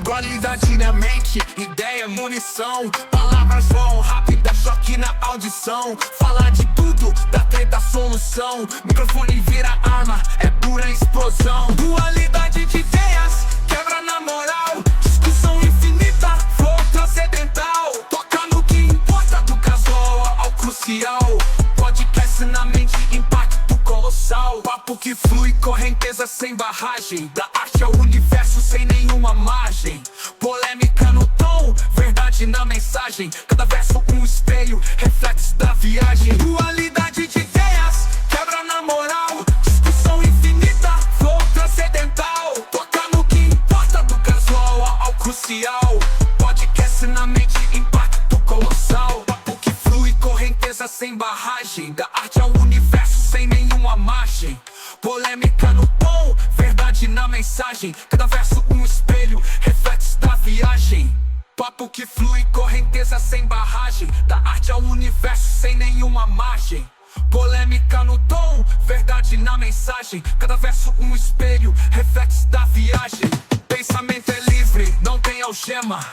Qualidade na mente, ideia, munição. Palavras voam rápida, choque na audição. Falar de tudo, da treta solução. Microfone vira arma, é pura explosão. Dualidade de ideias, quebra na moral. Discussão infinita, flow transcendental. Toca no que importa, do casual ao crucial. Podcast na mente, impacto colossal. Papo que flui, correnteza sem barragem. Da arte ao universo sem nenhuma margem. Polêmica no tom, verdade na mensagem. Cada verso um espelho, reflexo da viagem. Dualidade de ideias, quebra na moral. Discussão infinita, flow transcendental. Toca no que importa, do casual ao crucial. Podcast na mente, impacto colossal. Papo que flui, correnteza sem barragem. Da arte ao universo sem nenhuma margem. Polêmica no tom, verdade na mensagem. Cada verso um espelho, reflexo da viagem. Papo que flui, correnteza sem barragem. Da arte ao universo sem nenhuma margem. Polêmica no tom, verdade na mensagem. Cada verso um espelho, reflexo da viagem. Pensamento é livre, não tem algema.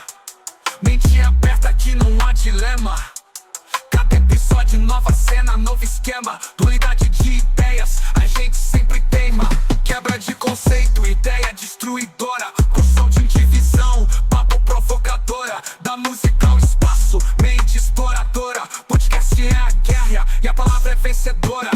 Mente aberta que não há dilema. Cada episódio, nova cena, novo esquema. Dualidade de ideias, a gente sempre teima. Quebra de conceito, ideia destruidora. Construção de divisão, papo provocadora. Da música ao espaço, mente exploradora. Podcast é a guerra e a palavra é vencedora.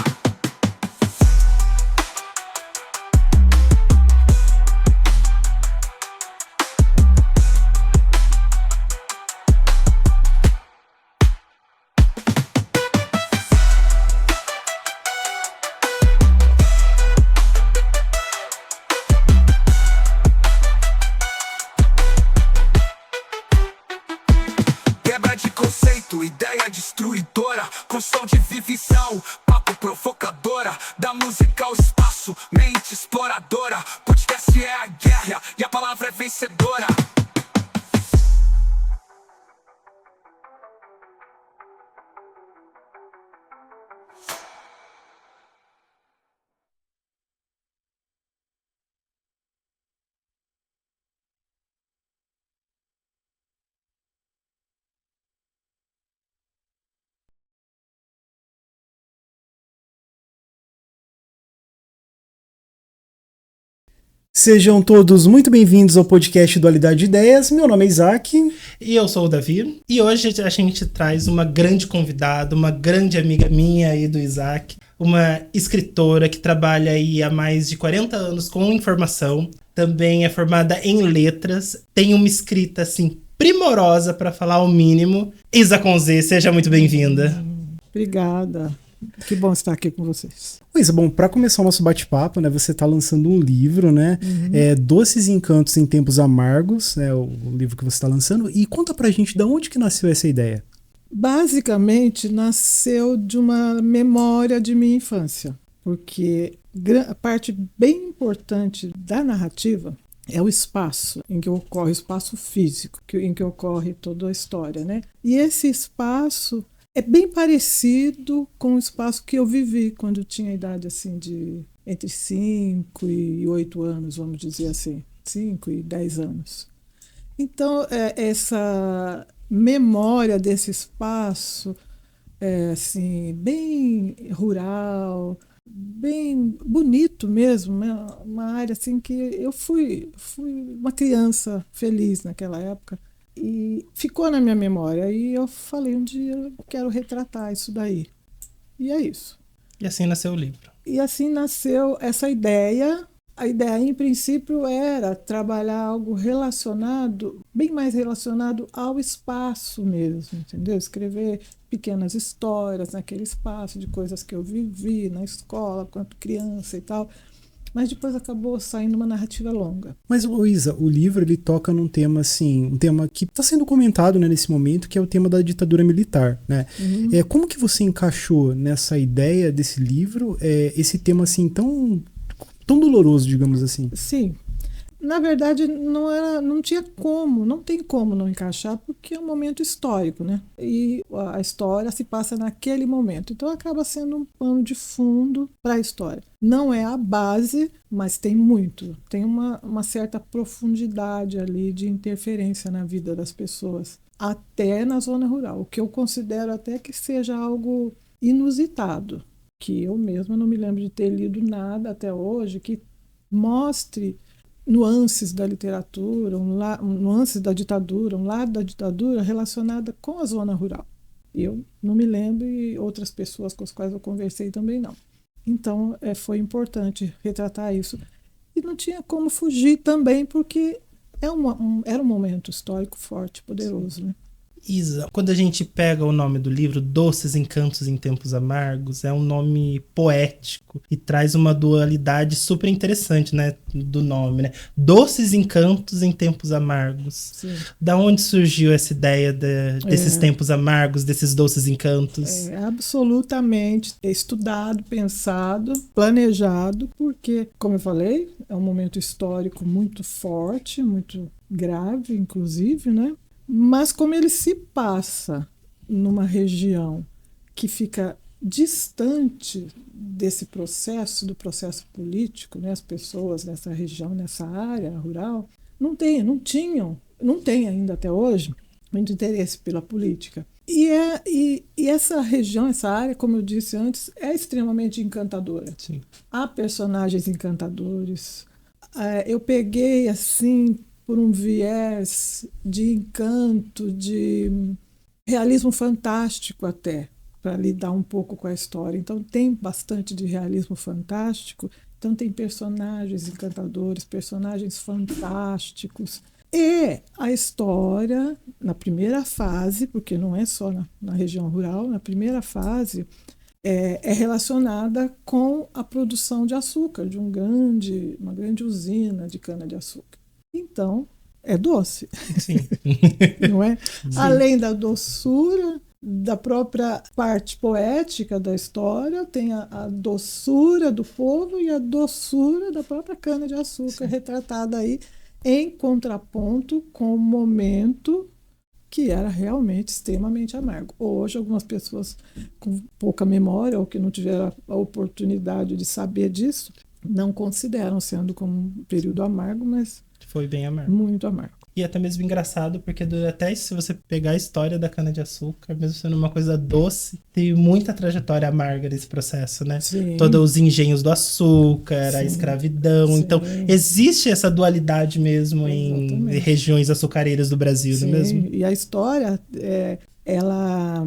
Ideia destruidora, construção de vivisão, papo provocadora. Da música ao espaço, mente exploradora. Podcast é a guerra e a palavra é vencedora. Sejam todos muito bem-vindos ao podcast Dualidade de Ideias. Meu nome é Isaac. E eu sou o Davi. E hoje a gente traz uma grande convidada, uma grande amiga minha e do Isaac. Uma escritora que trabalha aí há mais de 40 anos com informação. Também é formada em letras. Tem uma escrita, assim, primorosa, para falar o mínimo. Isa com Z, seja muito bem-vinda. Obrigada. Que bom estar aqui com vocês. Isa, bom, para começar o nosso bate-papo, né, você está lançando um livro, né, Doces e Encantos em Tempos Amargos, né, o livro que você está lançando, e conta pra gente de onde que nasceu essa ideia. Basicamente, nasceu de uma memória de minha infância, porque a parte bem importante da narrativa é o espaço em que ocorre, o espaço físico, em que ocorre toda a história, né? E esse espaço é bem parecido com o espaço que eu vivi quando eu tinha a idade assim de entre 5 e 8 anos, vamos dizer assim, 5 e 10 anos. Então, essa memória desse espaço é assim, bem rural, bem bonito mesmo, né? Uma área assim que eu fui uma criança feliz naquela época. E ficou na minha memória. E eu falei, um dia eu quero retratar isso daí. E é isso. E assim nasceu o livro. E assim nasceu essa ideia. A ideia, em princípio, era trabalhar algo relacionado, bem mais relacionado ao espaço mesmo, entendeu? Escrever pequenas histórias naquele espaço, de coisas que eu vivi na escola, quando criança e tal. Mas depois acabou saindo uma narrativa longa. Mas, Isa, o livro ele toca num tema assim, um tema que está sendo comentado, né, nesse momento, que é o tema da ditadura militar, né? Como que você encaixou nessa ideia desse livro esse tema assim tão doloroso, digamos assim? Sim. Na verdade, não tinha como, não tem como não encaixar, porque é um momento histórico, né? E a história se passa naquele momento. Então acaba sendo um pano de fundo para a história. Não é a base, mas tem muito. Tem uma certa profundidade ali de interferência na vida das pessoas, até na zona rural. O que eu considero até que seja algo inusitado, que eu mesma não me lembro de ter lido nada até hoje que mostre nuances da literatura, nuances da ditadura, um lado da ditadura relacionada com a zona rural. Eu não me lembro e outras pessoas com as quais eu conversei também não. Então, foi importante retratar isso. E não tinha como fugir também, porque era um momento histórico forte, poderoso, né? Isa, quando a gente pega o nome do livro, Doces Encantos em Tempos Amargos, é um nome poético e traz uma dualidade super interessante, né, do nome, né? Doces Encantos em Tempos Amargos. Sim. Da onde surgiu essa ideia desses tempos amargos, desses doces encantos? É absolutamente estudado, pensado, planejado, porque, como eu falei, é um momento histórico muito forte, muito grave, inclusive, né? Mas como ele se passa numa região que fica distante desse processo, do processo político, né? As pessoas nessa região, nessa área rural, não tem ainda até hoje, muito interesse pela política. E essa região, essa área, como eu disse antes, é extremamente encantadora. Sim. Há personagens encantadores. Eu peguei, assim, por um viés de encanto, de realismo fantástico até, para lidar um pouco com a história. Então tem bastante de realismo fantástico, então tem personagens encantadores, personagens fantásticos. E a história, na primeira fase, porque não é só na região rural, na primeira fase, é relacionada com a produção de açúcar, de uma grande usina de cana-de-açúcar. Então, é doce. Sim. Não é? Sim. Além da doçura, da própria parte poética da história, tem a doçura do povo e a doçura da própria cana-de-açúcar, retratada aí em contraponto com o momento que era realmente extremamente amargo. Hoje, algumas pessoas com pouca memória ou que não tiveram a oportunidade de saber disso, não consideram sendo como um período amargo, mas foi bem amargo. Muito amargo. E até mesmo engraçado, porque até se você pegar a história da cana-de-açúcar, mesmo sendo uma coisa doce, tem muita trajetória amarga nesse processo, né? Sim. Todos os engenhos do açúcar, Sim. a escravidão. Sim. Então, existe essa dualidade mesmo em regiões açucareiras do Brasil, Sim. Não é mesmo? E a história, ela,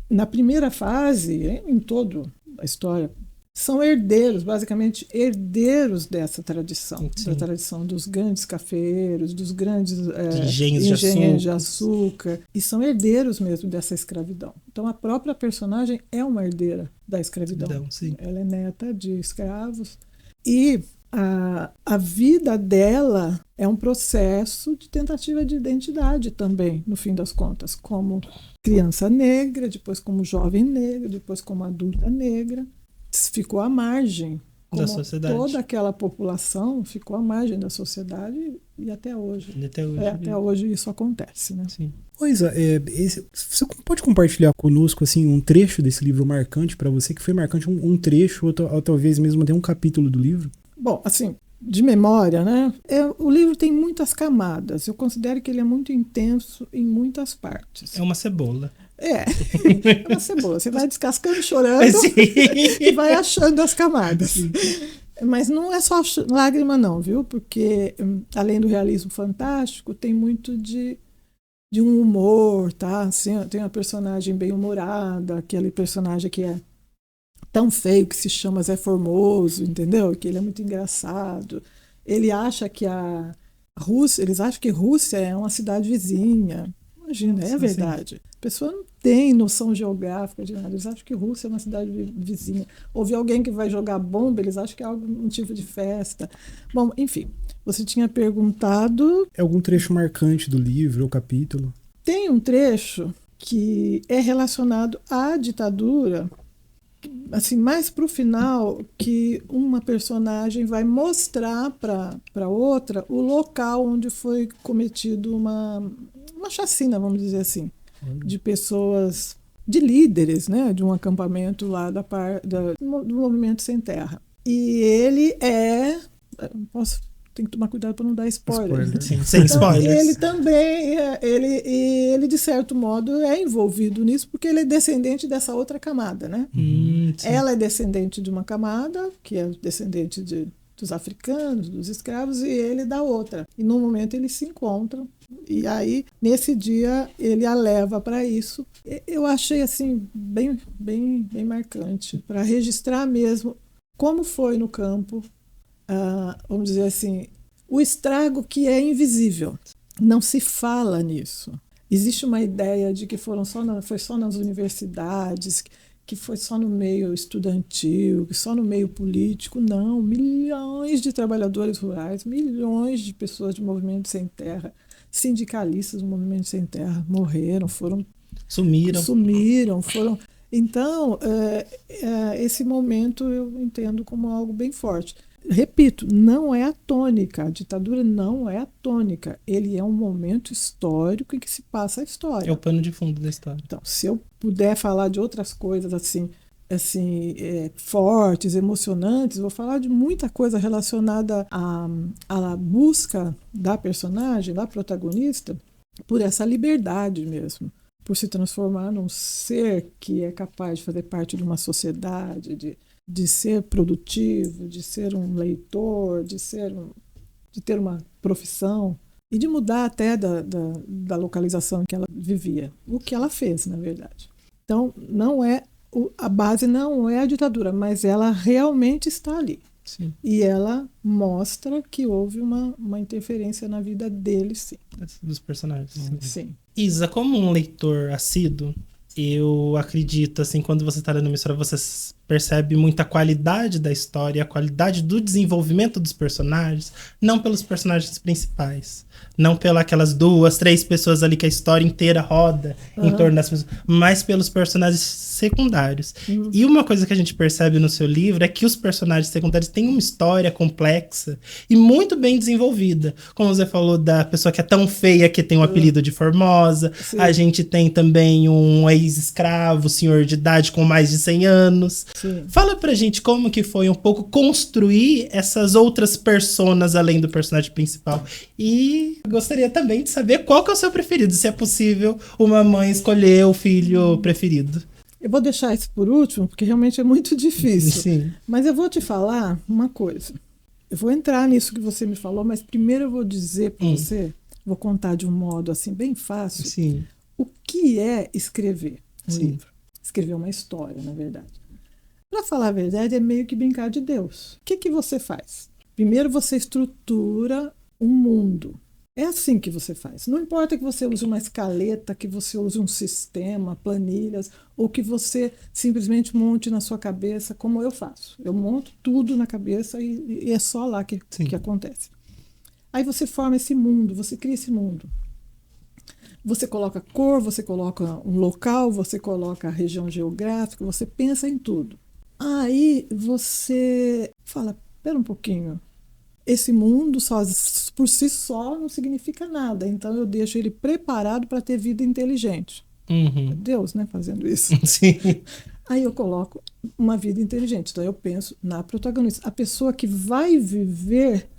na primeira fase, em toda a história, são herdeiros, basicamente herdeiros dessa tradição, Sim. da tradição dos grandes cafeeiros, dos grandes engenhos de açúcar, e são herdeiros mesmo dessa escravidão. Então a própria personagem é uma herdeira da escravidão. Sim. Ela é neta de escravos e a vida dela é um processo de tentativa de identidade também, no fim das contas, como criança negra, depois como jovem negra, depois como adulta negra. Ficou à margem da sociedade. Toda aquela população ficou à margem da sociedade e até hoje. Até hoje isso acontece, né? Sim. Coisa, você pode compartilhar conosco assim um trecho desse livro marcante para você, que foi marcante, um trecho ou talvez mesmo até um capítulo do livro? Bom, assim, de memória, né? O livro tem muitas camadas. Eu considero que ele é muito intenso em muitas partes. É uma cebola. É uma cebola. Você vai descascando, chorando e vai achando as camadas. Sim. Mas não é só lágrima não, viu? Porque além do realismo fantástico, tem muito de um humor, tá? Assim, tem uma personagem bem humorada, aquele personagem que é tão feio que se chama Zé Formoso, entendeu? Que ele é muito engraçado. Ele acha que eles acham que Rússia é uma cidade vizinha. Imagina, é verdade. Sim. A pessoa não tem noção geográfica de nada. Eles acham que Rússia é uma cidade vizinha. Ouve alguém que vai jogar bomba, eles acham que é um tipo de festa. Bom, enfim, você tinha perguntado... É algum trecho marcante do livro ou capítulo? Tem um trecho que é relacionado à ditadura assim, mais para o final, que uma personagem vai mostrar para outra o local onde foi cometido uma chacina, vamos dizer assim, de pessoas, de líderes, né, de um acampamento lá do Movimento Sem Terra. E ele tem que tomar cuidado para não dar spoilers. Né? Sim, sem então, spoilers. Ele também, ele de certo modo é envolvido nisso porque ele é descendente dessa outra camada, né? Ela é descendente de uma camada, que é descendente dos africanos, dos escravos, e ele da outra. E no momento eles se encontram. E aí, nesse dia, ele a leva para isso. Eu achei assim bem marcante, para registrar mesmo como foi no campo, vamos dizer assim, o estrago que é invisível. Não se fala nisso. Existe uma ideia de que foi só nas universidades, que foi só no meio estudantil, que só no meio político. Não, milhões de trabalhadores rurais, milhões de pessoas do Movimento Sem Terra, sindicalistas do Movimento Sem Terra morreram, sumiram, foram. Então, esse momento eu entendo como algo bem forte. Repito, não é a tônica, a ditadura não é a tônica, ele é um momento histórico em que se passa a história. É o pano de fundo da história. Então, se eu puder falar de outras coisas assim fortes, emocionantes, vou falar de muita coisa relacionada à busca da personagem, da protagonista, por essa liberdade mesmo, por se transformar num ser que é capaz de fazer parte de uma sociedade, de ser produtivo, de ser um leitor, de ter uma profissão e de mudar até da localização em que ela vivia, o que ela fez, na verdade. Então, a base não é a ditadura, mas ela realmente está ali. Sim. E ela mostra que houve uma interferência na vida deles, sim. Dos personagens. Sim. Isa, como um leitor assíduo, eu acredito, assim, quando você está lendo uma história, você percebe muita qualidade da história, a qualidade do desenvolvimento dos personagens, não pelos personagens principais, não pelas aquelas 2, 3 pessoas ali que a história inteira roda em torno das pessoas, mas pelos personagens secundários. E uma coisa que a gente percebe no seu livro é que os personagens secundários têm uma história complexa e muito bem desenvolvida. Como você falou da pessoa que é tão feia que tem o apelido de Formosa, Sim. A gente tem também um ex-escravo, senhor de idade com mais de 100 anos. Sim. Fala pra gente como que foi um pouco construir essas outras personas além do personagem principal. E gostaria também de saber qual que é o seu preferido, se é possível uma mãe escolher o filho preferido. Eu vou deixar isso por último, porque realmente é muito difícil. Sim. Mas eu vou te falar uma coisa. Eu vou entrar nisso que você me falou, mas primeiro eu vou dizer para você, vou contar de um modo assim bem fácil, Sim. o que é escrever um Sim. livro. Escrever uma história, na verdade. Para falar a verdade, é meio que brincar de Deus. O que você faz? Primeiro você estrutura um mundo. É assim que você faz. Não importa que você use uma escaleta, que você use um sistema, planilhas, ou que você simplesmente monte na sua cabeça, como eu faço. Eu monto tudo na cabeça e é só lá que acontece. Aí você forma esse mundo, você cria esse mundo. Você coloca cor, você coloca um local, você coloca a região geográfica, você pensa em tudo. Aí você fala, espera um pouquinho, esse mundo por si só não significa nada, então eu deixo ele preparado para ter vida inteligente. É Deus, né, fazendo isso. Sim. Aí eu coloco uma vida inteligente, então eu penso na protagonista, a pessoa que vai viver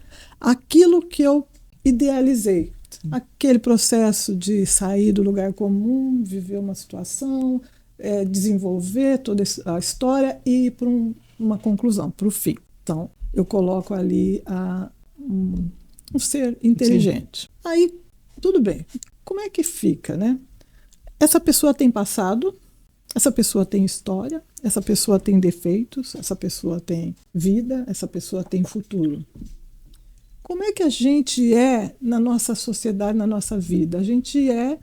aquilo que eu idealizei. Sim. Aquele processo de sair do lugar comum, viver uma situação, desenvolver toda a história e ir para uma conclusão, para o fim. Então, eu coloco ali um ser inteligente. Sim. Aí, tudo bem. Como é que fica, né? Essa pessoa tem passado, essa pessoa tem história, essa pessoa tem defeitos, essa pessoa tem vida, essa pessoa tem futuro. Como é que a gente é na nossa sociedade, na nossa vida? A gente é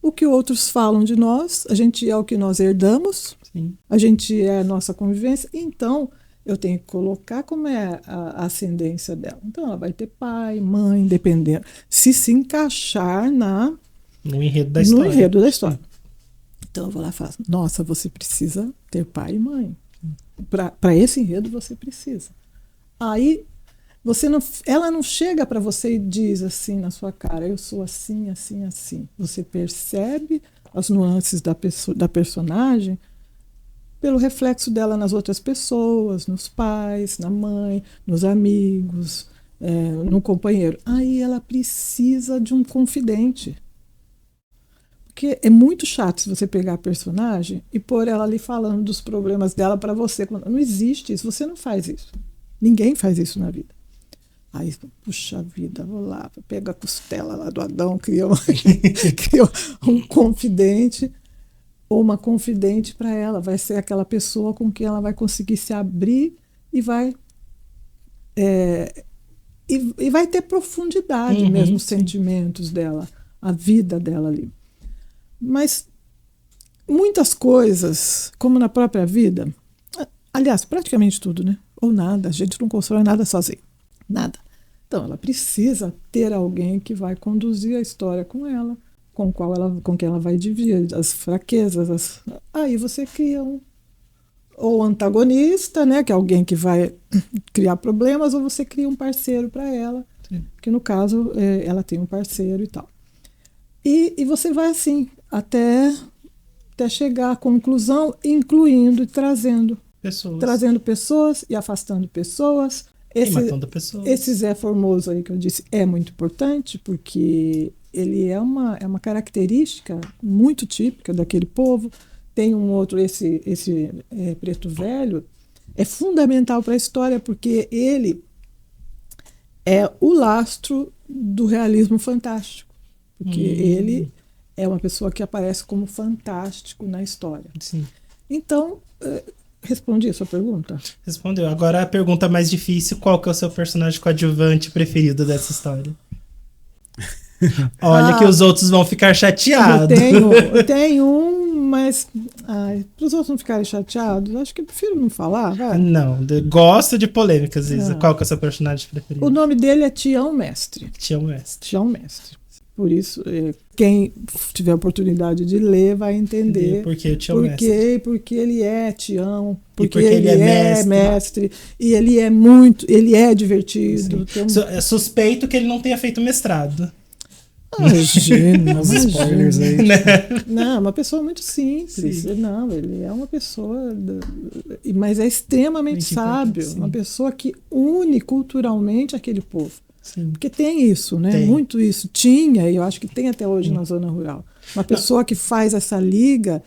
o que outros falam de nós, a gente é o que nós herdamos, sim, a gente é a nossa convivência, então eu tenho que colocar como é a ascendência dela. Então ela vai ter pai, mãe, dependendo. Se encaixar no enredo da história. No enredo da história. Então eu vou lá e falo, nossa, você precisa ter pai e mãe. Para esse enredo você precisa. Aí ela não chega para você e diz assim na sua cara, eu sou assim, assim, assim. Você percebe as nuances da personagem pelo reflexo dela nas outras pessoas, nos pais, na mãe, nos amigos, no companheiro. Aí ela precisa de um confidente. Porque é muito chato se você pegar a personagem e pôr ela ali falando dos problemas dela para você. Não existe isso, você não faz isso. Ninguém faz isso na vida. Aí, puxa vida, vou lá, pega a costela lá do Adão, cria um confidente ou uma confidente para ela. Vai ser aquela pessoa com quem ela vai conseguir se abrir e vai ter profundidade mesmo, os sentimentos dela, a vida dela ali. Mas muitas coisas, como na própria vida, aliás, praticamente tudo, né? Ou nada, a gente não constrói nada sozinho. Nada. Então, ela precisa ter alguém que vai conduzir a história com ela, com quem ela vai dividir as fraquezas. Aí você cria ou antagonista, né, que é alguém que vai criar problemas, ou você cria um parceiro para ela, que no caso ela tem um parceiro e tal. E você vai assim, até chegar à conclusão, incluindo e trazendo pessoas e afastando pessoas. Matando pessoas. Esse Zé Formoso aí que eu disse é muito importante, porque ele é uma característica muito típica daquele povo. Tem um outro, esse Preto Velho, é fundamental para a história, porque ele é o lastro do realismo fantástico. Porque ele é uma pessoa que aparece como fantástico na história. Sim. Então, respondi a sua pergunta? Respondeu. Agora a pergunta mais difícil: qual que é o seu personagem coadjuvante preferido dessa história? Olha que os outros vão ficar chateados. Eu tenho um, mas para os outros não ficarem chateados, acho que eu prefiro não falar. Vai. Não, gosto de polêmicas, Isa. Qual que é o seu personagem preferido? O nome dele é Tião Mestre. Tião Mestre. Tião Mestre. Por isso, quem tiver a oportunidade de ler vai entender porque ele é Tião, porque ele é mestre. E ele é divertido. É suspeito que ele não tenha feito mestrado. Imagina, os spoilers aí. Não, uma pessoa muito simples. Sim. Não, ele é uma pessoa, mas é extremamente sábio, uma pessoa que une culturalmente aquele povo. Sim. Porque tem isso, né? Tem. Muito isso. Tinha, e eu acho que tem até hoje na zona rural. Uma pessoa que faz essa liga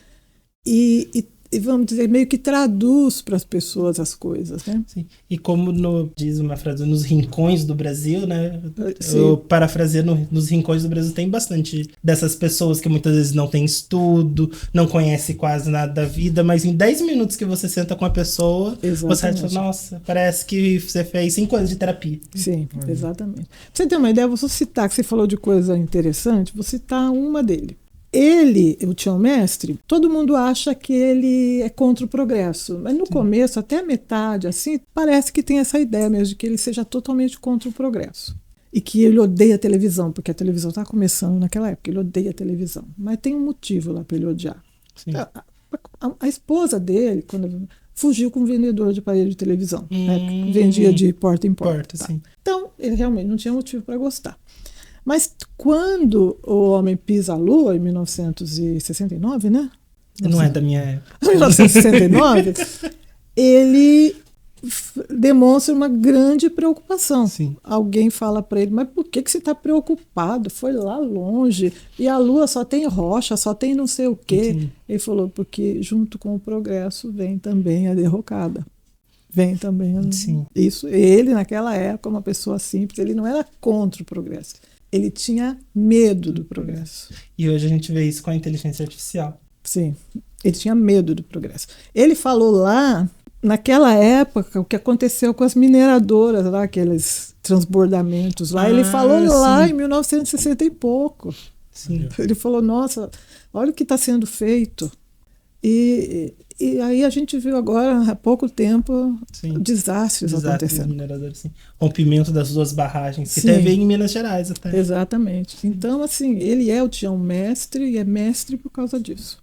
e vamos dizer, meio que traduz para as pessoas as coisas, né? Sim. E como diz uma frase, nos rincões do Brasil, né? Sim. Eu parafraseando, nos rincões do Brasil tem bastante dessas pessoas que muitas vezes não têm estudo, não conhece quase nada da vida, mas em 10 minutos que você senta com a pessoa, você fala, nossa, parece que você fez 5 anos de terapia. Sim, exatamente. Pra você ter uma ideia, vou citar, que você falou de coisa interessante, vou citar uma dele. Ele, o Tião Mestre, todo mundo acha que ele é contra o progresso, mas no começo, até a metade, assim, parece que tem essa ideia mesmo de que ele seja totalmente contra o progresso. E que ele odeia a televisão, porque a televisão está começando naquela época, ele odeia a televisão. Mas tem um motivo lá para ele odiar. A esposa dele, quando fugiu com um vendedor de aparelho de televisão, né, vendia de porta em porta. Tá. Então, ele realmente não tinha motivo para gostar. Mas quando o homem pisa a Lua, em 1969, né? Não é da minha época. 1969, ele demonstra uma grande preocupação. Sim. Alguém fala para ele, mas por que você está preocupado? Foi lá longe, e a Lua só tem rocha, só tem não sei o quê. Sim. Ele falou, porque junto com o progresso vem também a derrocada. Vem também isso. Ele, naquela época, uma pessoa simples, ele não era contra o progresso. Ele tinha medo do progresso. E hoje a gente vê isso com a inteligência artificial. Sim, ele tinha medo do progresso. Ele falou lá, naquela época, o que aconteceu com as mineradoras, lá, aqueles transbordamentos lá. Ele falou lá em 1960 e pouco. Sim. Ele falou, nossa, olha o que está sendo feito. E aí a gente viu agora, há pouco tempo, desastres acontecendo. Mineradores, sim. Rompimento das 2 barragens, que teve em Minas Gerais até. Exatamente. Então, assim, ele é o Tião Mestre e é mestre por causa disso.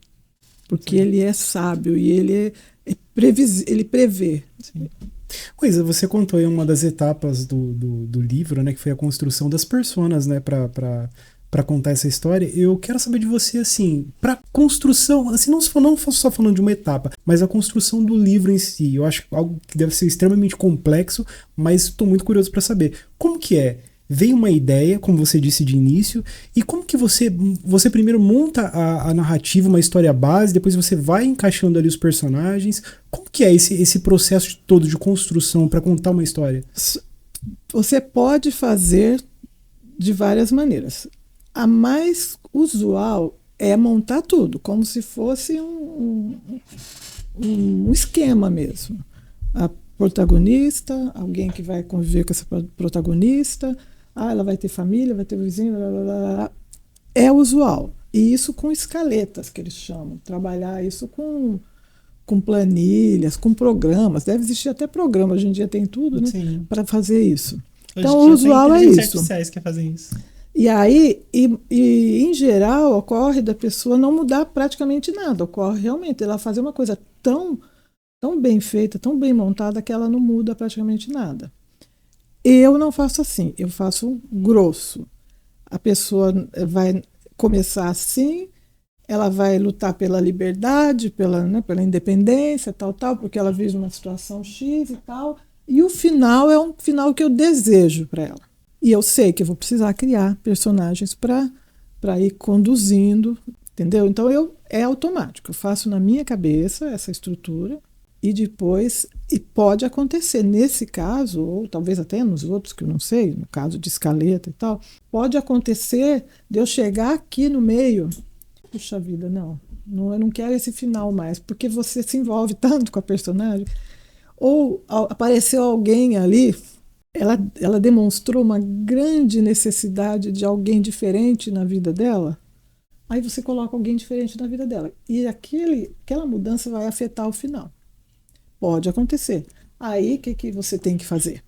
Porque ele é sábio e ele Ele prevê. Pois é, você contou aí uma das etapas do livro, né, que foi a construção das personas, né, para contar essa história. Eu quero saber de você, assim, para construção, assim, não só falando de uma etapa, mas a construção do livro em si. Eu acho algo que deve ser extremamente complexo, mas estou muito curioso para saber como que é. Veio uma ideia, como você disse de início, e como que você primeiro monta a narrativa, uma história base, depois você vai encaixando ali os personagens. Como que é esse processo todo de construção para contar uma história? Você pode fazer de várias maneiras. A mais usual é montar tudo, como se fosse um esquema mesmo. A protagonista, alguém que vai conviver com essa protagonista, ela vai ter família, vai ter vizinho, blá, blá, blá. É usual. E isso com escaletas, que eles chamam. Trabalhar isso com planilhas, com programas. Deve existir até programa, hoje em dia tem tudo, né? Para fazer isso. Hoje então, o usual é isso. Artificiais que fazem isso. E aí, em geral, ocorre da pessoa não mudar praticamente nada. Ocorre realmente ela fazer uma coisa tão bem feita, tão bem montada, que ela não muda praticamente nada. Eu não faço assim, eu faço grosso. A pessoa vai começar assim, ela vai lutar pela liberdade, pela independência, tal, porque ela vive uma situação X e tal, e o final é um final que eu desejo para ela. E eu sei que eu vou precisar criar personagens para ir conduzindo, entendeu? Então é automático, eu faço na minha cabeça essa estrutura, e depois, e pode acontecer nesse caso, ou talvez até nos outros que eu não sei, no caso de escaleta e tal, pode acontecer de eu chegar aqui no meio, puxa vida, não, eu não quero esse final mais, porque você se envolve tanto com a personagem, ou apareceu alguém ali, ela demonstrou uma grande necessidade de alguém diferente na vida dela, aí você coloca alguém diferente na vida dela, e aquela mudança vai afetar o final. Pode acontecer. Aí, o que você tem que fazer?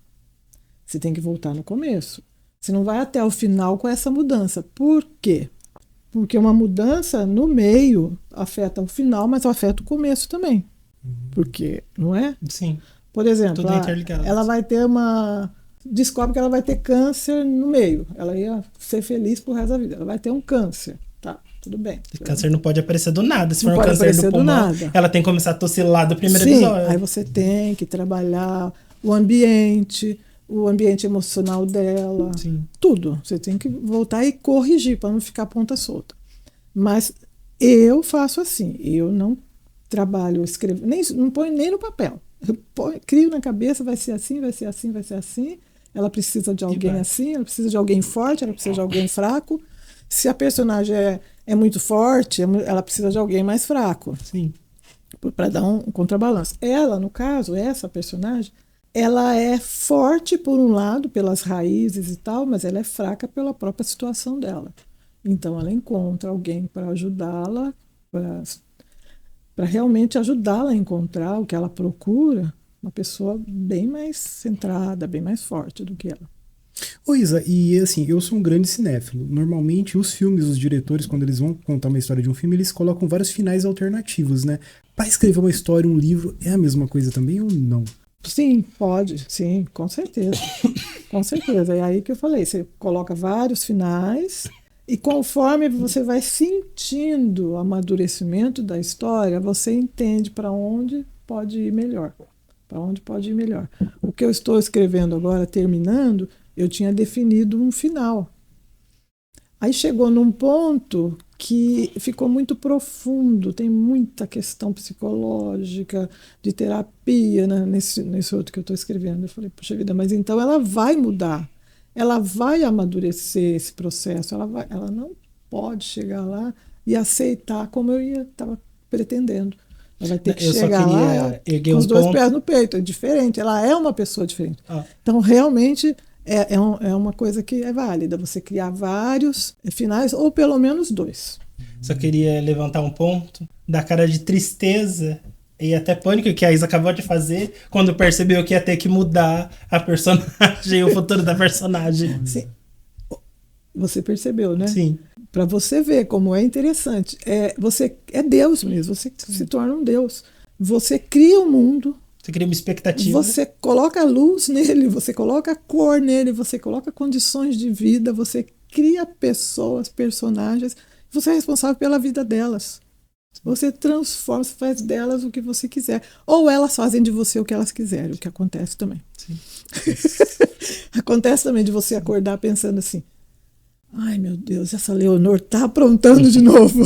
Você tem que voltar no começo. Você não vai até o final com essa mudança. Por quê? Porque uma mudança no meio afeta o final, mas afeta o começo também. Porque, não é? Sim. Por exemplo, tudo interligado. Ela vai ter descobre que ela vai ter câncer no meio. Ela ia ser feliz pro resto da vida. Ela vai ter um câncer. Tá, tudo bem. O câncer não pode aparecer do nada. Se for um câncer do pulmão, ela tem que começar a tossir lá do primeiro episódio. Aí você tem que trabalhar o ambiente emocional dela, tudo. Você tem que voltar e corrigir para não ficar ponta solta. Mas eu faço assim, eu não trabalho, escrevo, não ponho nem no papel. Eu crio na cabeça, vai ser assim, vai ser assim, vai ser assim. Ela precisa de alguém assim, ela precisa de alguém forte, ela precisa de alguém fraco. Se a personagem é muito forte, ela precisa de alguém mais fraco. Sim. Para dar um contrabalanço. Ela, no caso, essa personagem, ela é forte por um lado, pelas raízes e tal, mas ela é fraca pela própria situação dela. Então ela encontra alguém para ajudá-la, para realmente ajudá-la a encontrar o que ela procura, uma pessoa bem mais centrada, bem mais forte do que ela. Ô Isa, e assim, eu sou um grande cinéfilo. Normalmente os filmes, os diretores, quando eles vão contar uma história de um filme, eles colocam vários finais alternativos, né? Para escrever uma história, um livro, é a mesma coisa também ou não? Sim, pode, sim, com certeza. Com certeza. É aí que eu falei, você coloca vários finais e conforme você vai sentindo o amadurecimento da história, você entende para onde pode ir melhor. Para onde pode ir melhor. O que eu estou escrevendo agora, terminando, eu tinha definido um final. Aí chegou num ponto que ficou muito profundo, tem muita questão psicológica, de terapia, né, nesse outro que eu estou escrevendo. Eu falei, puxa vida, mas então ela vai mudar, ela vai amadurecer esse processo, ela não pode chegar lá e aceitar como eu estava pretendendo. Ela vai ter que chegar lá com os dois pés no peito, é diferente, ela é uma pessoa diferente. Então, realmente, é uma coisa que é válida, você criar vários finais, ou pelo menos 2. Só queria levantar um ponto da cara de tristeza e até pânico que a Isa acabou de fazer quando percebeu que ia ter que mudar a personagem, o futuro da personagem. Sim. Você percebeu, né? Sim. Para você ver como é interessante. Você é Deus mesmo, você se torna um Deus. Você cria o mundo, Você cria uma expectativa. você coloca luz nele, você coloca cor nele, você coloca condições de vida, você cria pessoas, personagens, você é responsável pela vida delas. Você transforma, você faz delas o que você quiser. Ou elas fazem de você o que elas quiserem, o que acontece também. Sim. Acontece também de você acordar pensando assim, ai meu Deus, essa Leonor tá aprontando de novo.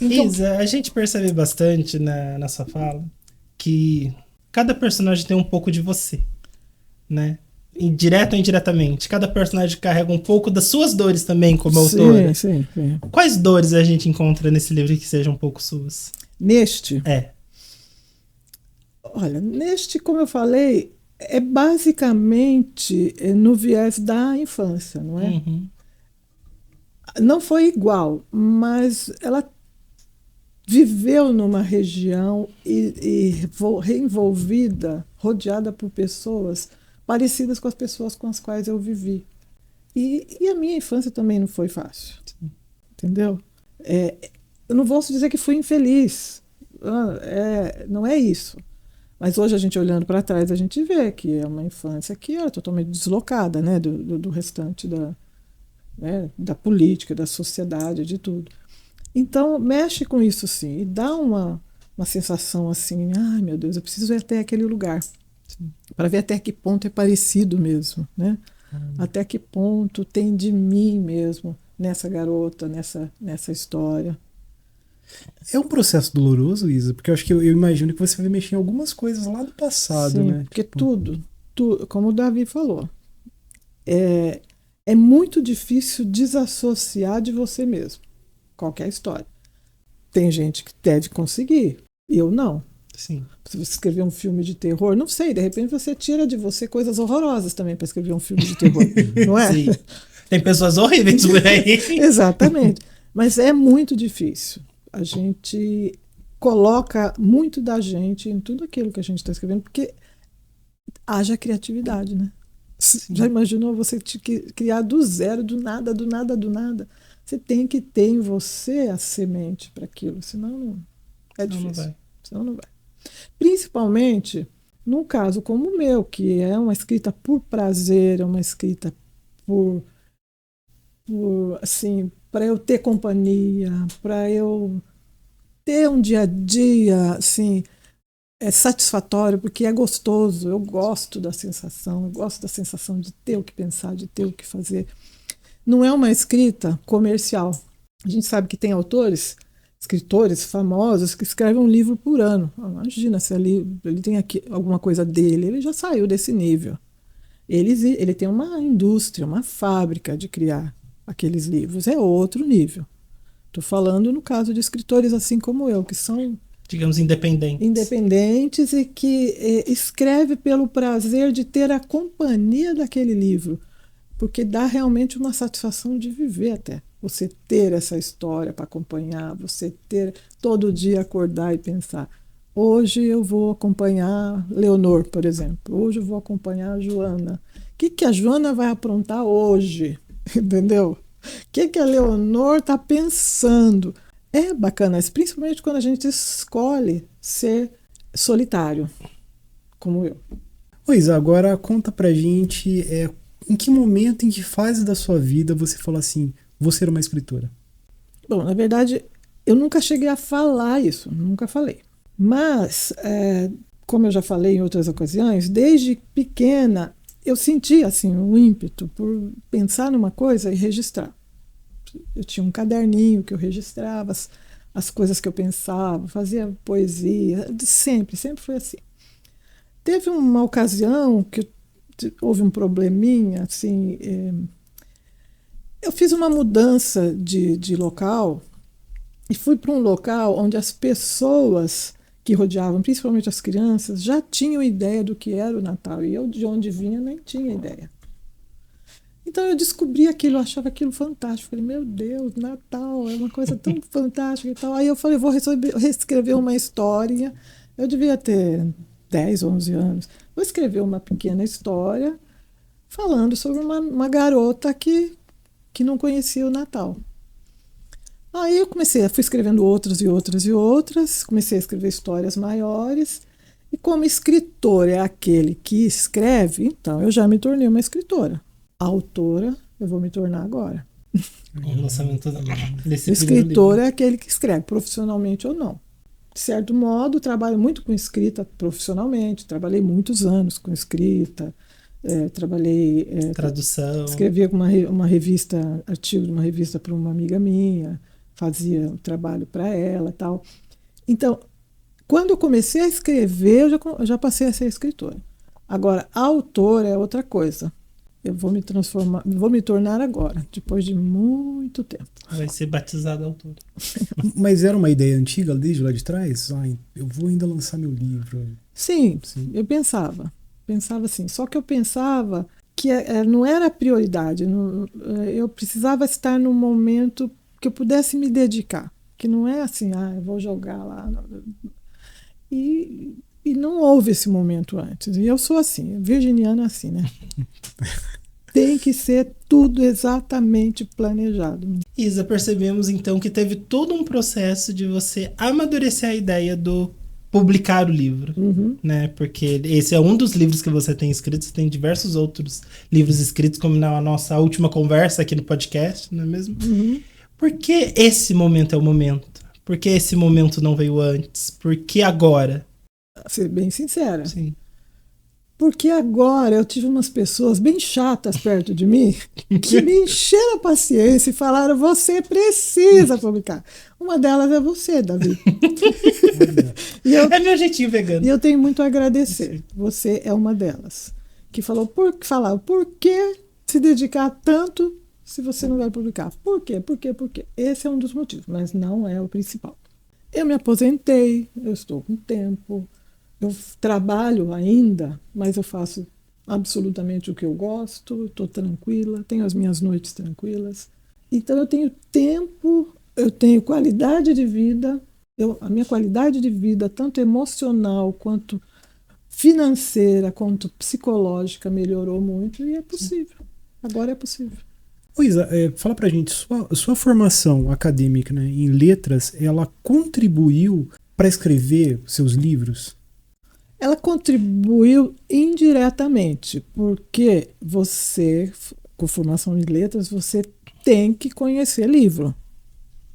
Então, Isa, a gente percebe bastante na sua fala que cada personagem tem um pouco de você, né? Direto ou indiretamente. Cada personagem carrega um pouco das suas dores também como autora. sim. Quais dores a gente encontra nesse livro que sejam um pouco suas? Neste, É. olha, neste, como eu falei, é basicamente no viés da infância, não é? Uhum. Não foi igual, mas ela viveu numa região reenvolvida, rodeada por pessoas parecidas com as pessoas com as quais eu vivi. E a minha infância também não foi fácil, entendeu? Eu não vou dizer que fui infeliz, não é isso. Mas hoje a gente olhando para trás, a gente vê que é uma infância que era totalmente deslocada, né, do restante da política, da sociedade, de tudo. Então, mexe com isso, sim, e dá uma sensação assim, ai meu Deus, eu preciso ir até aquele lugar, para ver até que ponto é parecido mesmo, né? Até que ponto tem de mim mesmo nessa garota, nessa história. É um processo doloroso, Isa, porque eu acho que eu imagino que você vai mexer em algumas coisas lá do passado, Sim, né? porque Tipo, tudo, como o Davi falou, é muito difícil desassociar de você mesmo, qualquer história. Tem gente que deve conseguir, eu não. Sim. Se você escrever um filme de terror, não sei, de repente você tira de você coisas horrorosas também para escrever um filme de terror, não é? Sim. Tem pessoas horríveis por aí. Exatamente. Mas é muito difícil. A gente coloca muito da gente em tudo aquilo que a gente está escrevendo, porque haja criatividade, né? Já imaginou você criar do zero, do nada? Você tem que ter em você a semente para aquilo, senão é difícil. Não vai. Senão não vai. Principalmente num caso como o meu, que é uma escrita por prazer, é uma escrita por assim, para eu ter companhia, para eu ter um dia a dia, assim, satisfatório, porque é gostoso, eu gosto da sensação de ter o que pensar, de ter o que fazer. Não é uma escrita comercial. A gente sabe que tem escritores famosos que escrevem um livro por ano. Imagina se ele tem aqui alguma coisa dele, ele já saiu desse nível. Ele tem uma indústria, uma fábrica de criar aqueles livros, é outro nível. Estou falando no caso de escritores assim como eu, que são, digamos, independentes e que escreve pelo prazer de ter a companhia daquele livro, porque dá realmente uma satisfação de viver até. Você ter essa história para acompanhar, você ter todo dia acordar e pensar, hoje eu vou acompanhar Leonor, por exemplo, hoje eu vou acompanhar a Joana. O que a Joana vai aprontar hoje? Entendeu? O que a Leonor está pensando? É bacana, principalmente quando a gente escolhe ser solitário, como eu. Pois, agora conta pra gente em que momento, em que fase da sua vida você falou assim, vou ser uma escritora? Bom, na verdade, eu nunca cheguei a falar isso, nunca falei. Mas, como eu já falei em outras ocasiões, desde pequena eu sentia assim, um ímpeto por pensar numa coisa e registrar. Eu tinha um caderninho que eu registrava as coisas que eu pensava, fazia poesia, sempre foi assim. Teve uma ocasião que houve um probleminha, assim, eu fiz uma mudança de local e fui para um local onde as pessoas que rodeavam, principalmente as crianças, já tinham ideia do que era o Natal. E eu, de onde vinha, nem tinha ideia. Então eu descobri aquilo, eu achava aquilo fantástico. Falei, meu Deus, Natal é uma coisa tão fantástica e tal. Aí eu falei, vou reescrever uma história. Eu devia ter 10, 11 anos. Vou escrever uma pequena história falando sobre uma garota que não conhecia o Natal. Aí eu fui escrevendo outras e outras e outras, comecei a escrever histórias maiores, e como escritor é aquele que escreve, então eu já me tornei uma escritora. Autora, eu vou me tornar agora. O lançamento desse O escritor primeiro é aquele que escreve, profissionalmente ou não. De certo modo, trabalho muito com escrita profissionalmente, trabalhei muitos anos com escrita, trabalhei... tradução. Escrevia uma revista, artigo de uma revista para uma amiga minha, fazia o trabalho para ela e tal. Então, quando eu comecei a escrever, eu já passei a ser escritora. Agora, autora é outra coisa. Eu vou me tornar agora, depois de muito tempo. Vai ser batizada autora. Mas era uma ideia antiga desde lá de trás? Eu vou ainda lançar meu livro. Sim, eu pensava assim. Só que eu pensava que não era a prioridade. Eu precisava estar num momento que eu pudesse me dedicar. Que não é assim, eu vou jogar lá. E não houve esse momento antes. E eu sou assim, virginiana assim, né? Tem que ser tudo exatamente planejado. Isa, percebemos então que teve todo um processo de você amadurecer a ideia do publicar o livro, né? Porque esse é um dos livros que você tem escrito, você tem diversos outros livros escritos, como na nossa última conversa aqui no podcast, não é mesmo? Por que esse momento é o momento? Por que esse momento não veio antes? Por que agora? Pra ser bem sincera. Sim. Porque agora eu tive umas pessoas bem chatas perto de mim que me encheram a paciência e falaram: você precisa publicar. Uma delas é você, Davi. É meu jeitinho vegano. E eu tenho muito a agradecer. Você é uma delas. Que falou: por que se dedicar tanto se você não vai publicar? Por quê? Por quê? Por quê? Esse é um dos motivos, mas não é o principal. Eu me aposentei, eu estou com tempo. Eu trabalho ainda, mas eu faço absolutamente o que eu gosto, estou tranquila, tenho as minhas noites tranquilas. Então eu tenho tempo, eu tenho qualidade de vida, a minha qualidade de vida, tanto emocional quanto financeira, quanto psicológica, melhorou muito e é possível. Agora é possível. Isa, fala pra gente, sua formação acadêmica, né, em letras, ela contribuiu para escrever seus livros? Ela contribuiu indiretamente, porque você, com formação em letras, você tem que conhecer livro.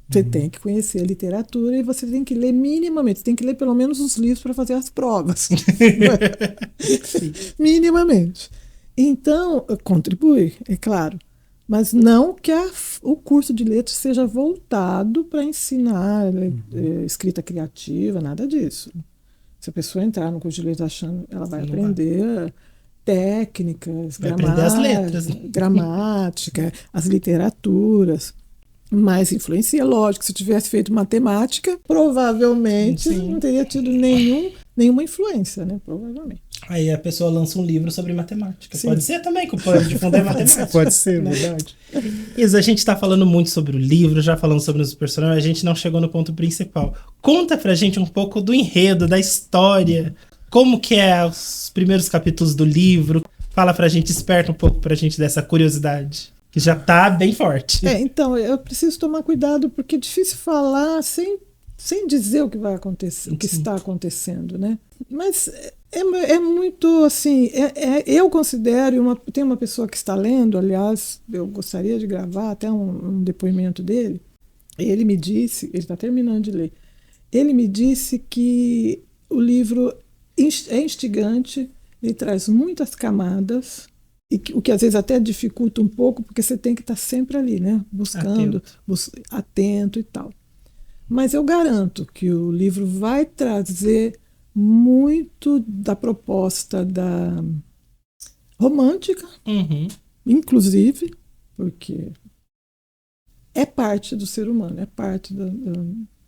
Você tem que conhecer literatura e você tem que ler minimamente. Você tem que ler pelo menos os livros para fazer as provas. Minimamente. Então, contribui, é claro. Mas não que o curso de letras seja voltado para ensinar escrita criativa, nada disso. Se a pessoa entrar no curso de letras achando, ela vai aprender técnicas, as letras, né? Gramática, as literaturas. Mas influencia, lógico. Se eu tivesse feito matemática, provavelmente não teria tido nenhuma influência, né? Provavelmente. Aí a pessoa lança um livro sobre matemática. Sim. Pode ser também, que o plano de fundo é matemática. Pode ser, verdade. Isa, a gente está falando muito sobre o livro, já falamos sobre os personagens, a gente não chegou no ponto principal. Conta pra gente um pouco do enredo, da história, como que é os primeiros capítulos do livro. Fala pra gente, desperta um pouco pra gente dessa curiosidade, que já tá bem forte. Então, eu preciso tomar cuidado, porque é difícil falar sem dizer o que vai acontecer, o que está acontecendo, né? Mas é muito assim, eu considero, tem uma pessoa que está lendo, aliás, eu gostaria de gravar até um depoimento dele. Ele me disse, ele está terminando de ler, ele me disse que o livro é instigante, ele traz muitas camadas, o que às vezes até dificulta um pouco, porque você tem que estar sempre ali, né? Buscando, atento e tal. Mas eu garanto que o livro vai trazer muito da proposta da romântica, inclusive, porque é parte do ser humano, é parte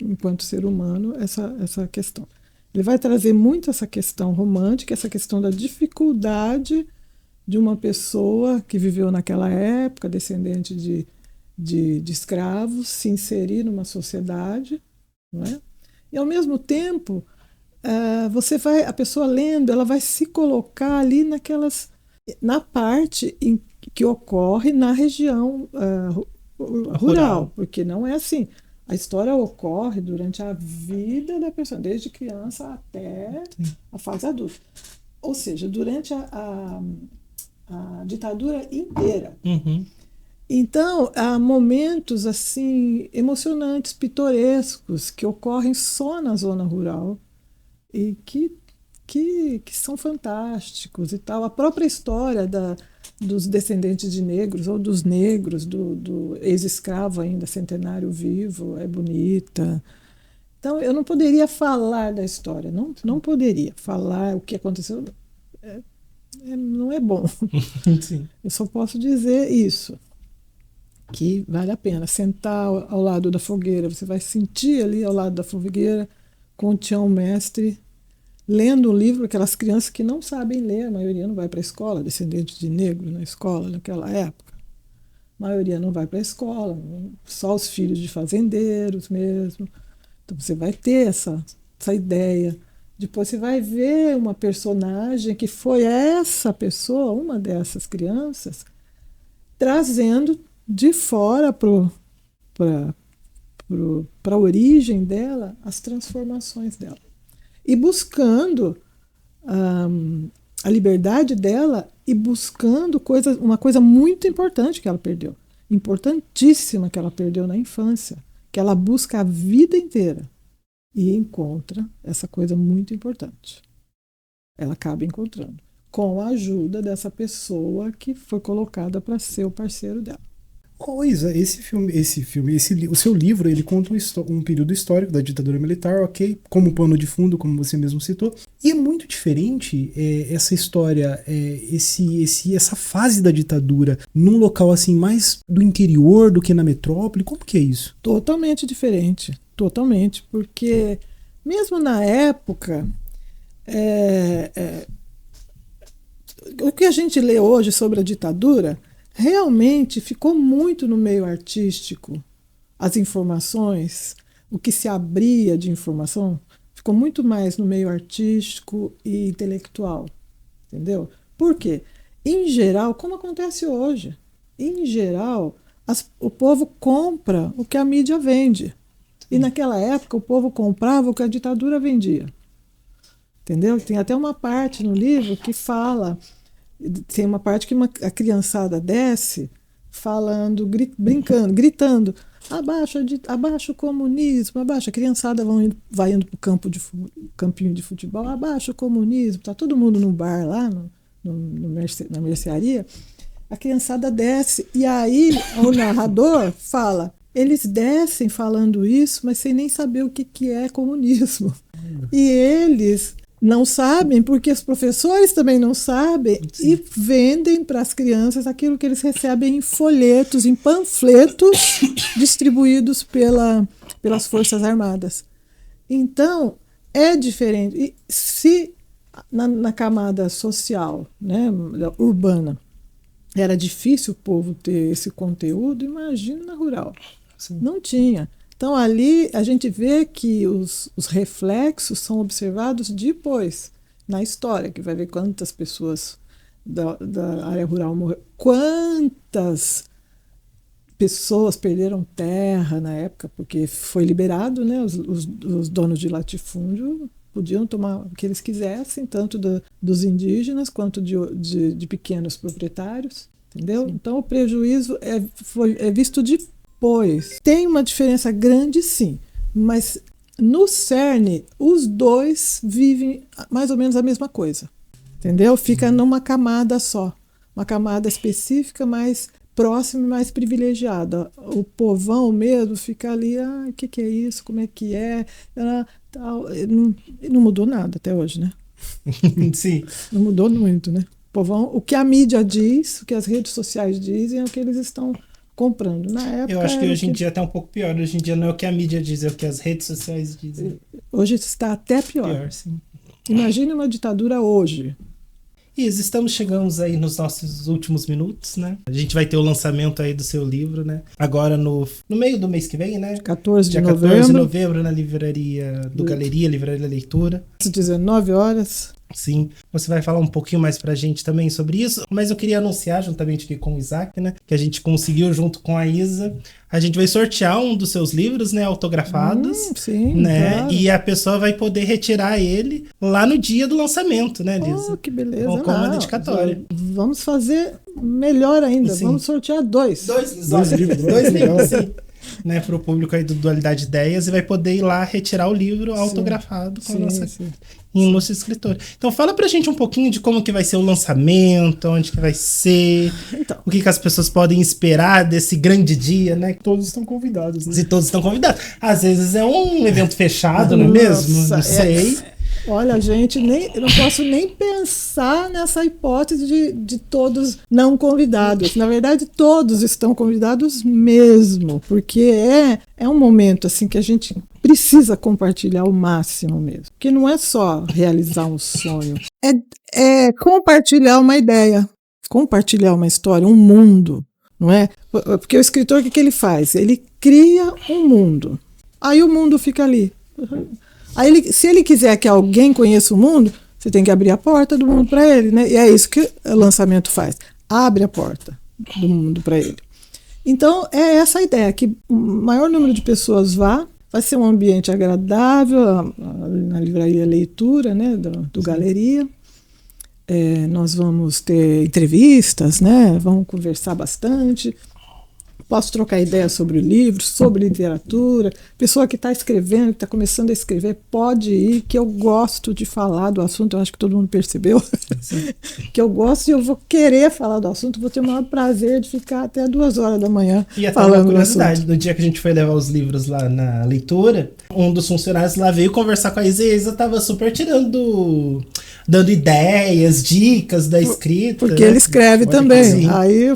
enquanto ser humano, essa questão. Ele vai trazer muito essa questão romântica, essa questão da dificuldade de uma pessoa que viveu naquela época, descendente de escravos, se inserir numa sociedade, não é? E ao mesmo tempo, a pessoa lendo, ela vai se colocar ali na parte que ocorre na região rural, porque não é assim. A história ocorre durante a vida da pessoa, desde criança até a fase adulta. Ou seja, durante a ditadura inteira. Uhum. Então, há momentos assim emocionantes, pitorescos, que ocorrem só na zona rural e que são fantásticos e tal. A própria história dos descendentes de negros ou dos negros, do ex-escravo ainda centenário vivo, é bonita. Então, eu não poderia falar da história, não poderia falar o que aconteceu. Não é bom. Sim. Eu só posso dizer isso, que vale a pena sentar ao lado da fogueira. Você vai sentir ali ao lado da fogueira com o Tião Mestre lendo um livro. Aquelas crianças que não sabem ler, a maioria não vai para a escola, descendentes de negros na escola naquela época. A maioria não vai para a escola, só os filhos de fazendeiros mesmo. Então você vai ter essa ideia. Depois você vai ver uma personagem que foi essa pessoa, uma dessas crianças, trazendo de fora para a origem dela as transformações dela. E buscando a liberdade dela e buscando uma coisa muito importante que ela perdeu, importantíssima que ela perdeu na infância, que ela busca a vida inteira e encontra essa coisa muito importante. Ela acaba encontrando, com a ajuda dessa pessoa que foi colocada para ser o parceiro dela. Coisa, o seu livro, ele conta um período histórico da ditadura militar, ok, como pano de fundo, como você mesmo citou, e é muito diferente essa história, essa fase da ditadura num local assim mais do interior do que na metrópole. Como que é isso? Totalmente diferente, totalmente, porque mesmo na época, o que a gente lê hoje sobre a ditadura realmente ficou muito no meio artístico. As informações, o que se abria de informação, ficou muito mais no meio artístico e intelectual. Entendeu? Por quê? Em geral, como acontece hoje, em geral, o povo compra o que a mídia vende. E naquela época o povo comprava o que a ditadura vendia. Entendeu? Tem até uma parte no livro que fala. Tem uma parte que a criançada desce falando, brincando, gritando: abaixo o comunismo, abaixo. A criançada vai indo para o campinho de futebol: abaixo o comunismo. Está todo mundo no bar lá, na mercearia. A criançada desce e aí o narrador fala: eles descem falando isso, mas sem nem saber o que é comunismo. E eles não sabem, porque os professores também não sabem. Sim. E vendem para as crianças aquilo que eles recebem em folhetos, em panfletos distribuídos pelas Forças Armadas. Então, é diferente. E se na camada social, né, urbana, era difícil o povo ter esse conteúdo, imagina na rural. Sim. Não tinha. Então, ali a gente vê que os reflexos são observados depois, na história, que vai ver quantas pessoas da área rural morreram, quantas pessoas perderam terra na época, porque foi liberado, né? Os donos de latifúndio podiam tomar o que eles quisessem, tanto dos indígenas quanto de pequenos proprietários, entendeu? Sim. Então, o prejuízo é visto depois. Tem uma diferença grande, sim, mas no cerne, os dois vivem mais ou menos a mesma coisa, entendeu? Fica numa camada só, uma camada específica, mais próxima e mais privilegiada. O povão mesmo fica ali: o que é isso, como é que é, tal. Não mudou nada até hoje, né? Sim. Não mudou muito, né? O povão, o que a mídia diz, o que as redes sociais dizem, é o que eles estão comprando. Na época, eu acho que hoje em dia está um pouco pior. Hoje em dia não é o que a mídia diz, é o que as redes sociais dizem. Hoje está até pior. Sim. Imagine uma ditadura hoje. Estamos chegando aí nos nossos últimos minutos, né? A gente vai ter o lançamento aí do seu livro, né? Agora no meio do mês que vem, né? 14 de Dia novembro. 14 de novembro, na livraria do Galeria, Livraria da Leitura. Às 19 horas. Sim, você vai falar um pouquinho mais pra gente também sobre isso, mas eu queria anunciar juntamente aqui com o Isaac, né, que a gente conseguiu junto com a Isa, a gente vai sortear um dos seus livros, né, autografados, sim, né, claro. E a pessoa vai poder retirar ele lá no dia do lançamento, né, Lisa? Oh, que beleza. Com uma dedicatória. Vamos fazer melhor ainda, Sim. vamos sortear dois. Dois livros, sim. Né, para o público aí do Dualidade Ideias, e vai poder ir lá retirar o livro autografado com a nossa ilustre escritora. Então fala pra gente um pouquinho de como que vai ser o lançamento, onde que vai ser, Então. o que as pessoas podem esperar desse grande dia, né? Todos estão convidados, né? Se todos estão convidados. Às vezes é um evento fechado, não é mesmo? Nossa, Não sei. Olha, gente, eu não posso nem pensar nessa hipótese de todos não convidados. Na verdade, todos estão convidados mesmo, porque é um momento assim que a gente precisa compartilhar o máximo mesmo. Porque não é só realizar um sonho, é compartilhar uma ideia, compartilhar uma história, um mundo, não é? Porque o escritor, o que ele faz? Ele cria um mundo. Aí o mundo fica ali. Aí, se ele quiser que alguém conheça o mundo, você tem que abrir a porta do mundo para ele, né? E é isso que o lançamento faz. Abre a porta do mundo para ele. Então, é essa a ideia, que o maior número de pessoas vai ser um ambiente agradável, na livraria Leitura, né? Do Galeria. Nós vamos ter entrevistas, né? Vamos conversar bastante. Posso trocar ideias sobre o livro, sobre literatura. Pessoa que está escrevendo, que está começando a escrever, pode ir, que eu gosto de falar do assunto. Eu acho que todo mundo percebeu que eu gosto e eu vou querer falar do assunto. Vou ter o maior prazer de ficar até 2 horas da manhã E até falando uma curiosidade, do assunto. no dia que a gente foi levar os livros lá na leitura, um dos funcionários lá veio conversar com a Isa, e a Isa estava super dando ideias, dicas da escrita. Porque né? ele escreve Olha, também. sim. Aí,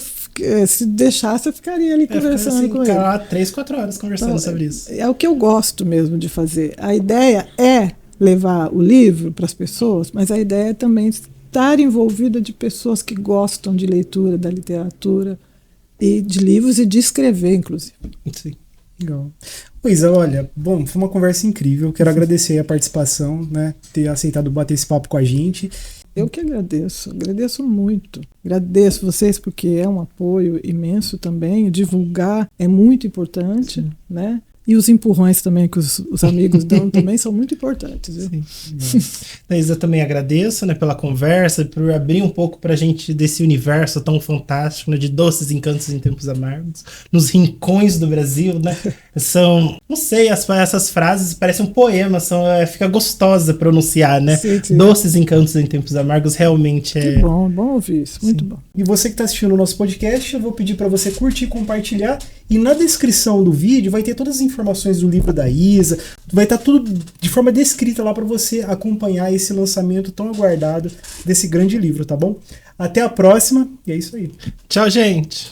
se deixasse, eu ficaria ali conversando assim, com ele. lá 3-4 horas conversando Então, sobre isso. É o que eu gosto mesmo de fazer. A ideia é levar o livro para as pessoas, mas a ideia é também estar envolvida de pessoas que gostam de leitura, da literatura, e de livros e de escrever, inclusive. Sim. Legal. Isa, olha, bom, foi uma conversa incrível. Quero agradecer a participação, né? Ter aceitado bater esse papo com a gente. Eu que agradeço muito. Agradeço vocês porque é um apoio imenso também. Divulgar é muito importante, né? E os empurrões também que os amigos dão também são muito importantes. Viu? Sim. Isa, também agradeço, né, pela conversa, por abrir um pouco pra gente desse universo tão fantástico, né, de doces encantos em tempos amargos, nos rincões do Brasil, né? São, não sei, essas frases parecem um poema, fica gostosa pronunciar, né? Sim. Doces encantos em tempos amargos, realmente é... Que bom ouvir isso, muito bom. E você que está assistindo o nosso podcast, eu vou pedir para você curtir e compartilhar. E na descrição do vídeo vai ter todas as informações do livro da Isa, vai estar tudo de forma descrita lá para você acompanhar esse lançamento tão aguardado desse grande livro, tá bom? Até a próxima, e é isso aí. Tchau, gente!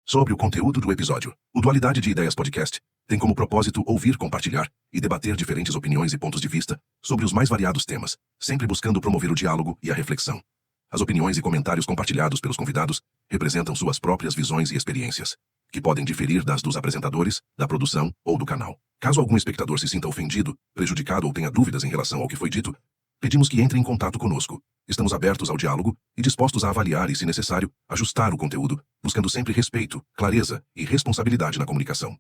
Sobre o conteúdo do episódio, o Dualidade de Ideias Podcast tem como propósito ouvir, compartilhar e debater diferentes opiniões e pontos de vista sobre os mais variados temas, sempre buscando promover o diálogo e a reflexão. As opiniões e comentários compartilhados pelos convidados representam suas próprias visões e experiências, que podem diferir das dos apresentadores, da produção ou do canal. Caso algum espectador se sinta ofendido, prejudicado ou tenha dúvidas em relação ao que foi dito, pedimos que entre em contato conosco. Estamos abertos ao diálogo e dispostos a avaliar e, se necessário, ajustar o conteúdo, buscando sempre respeito, clareza e responsabilidade na comunicação.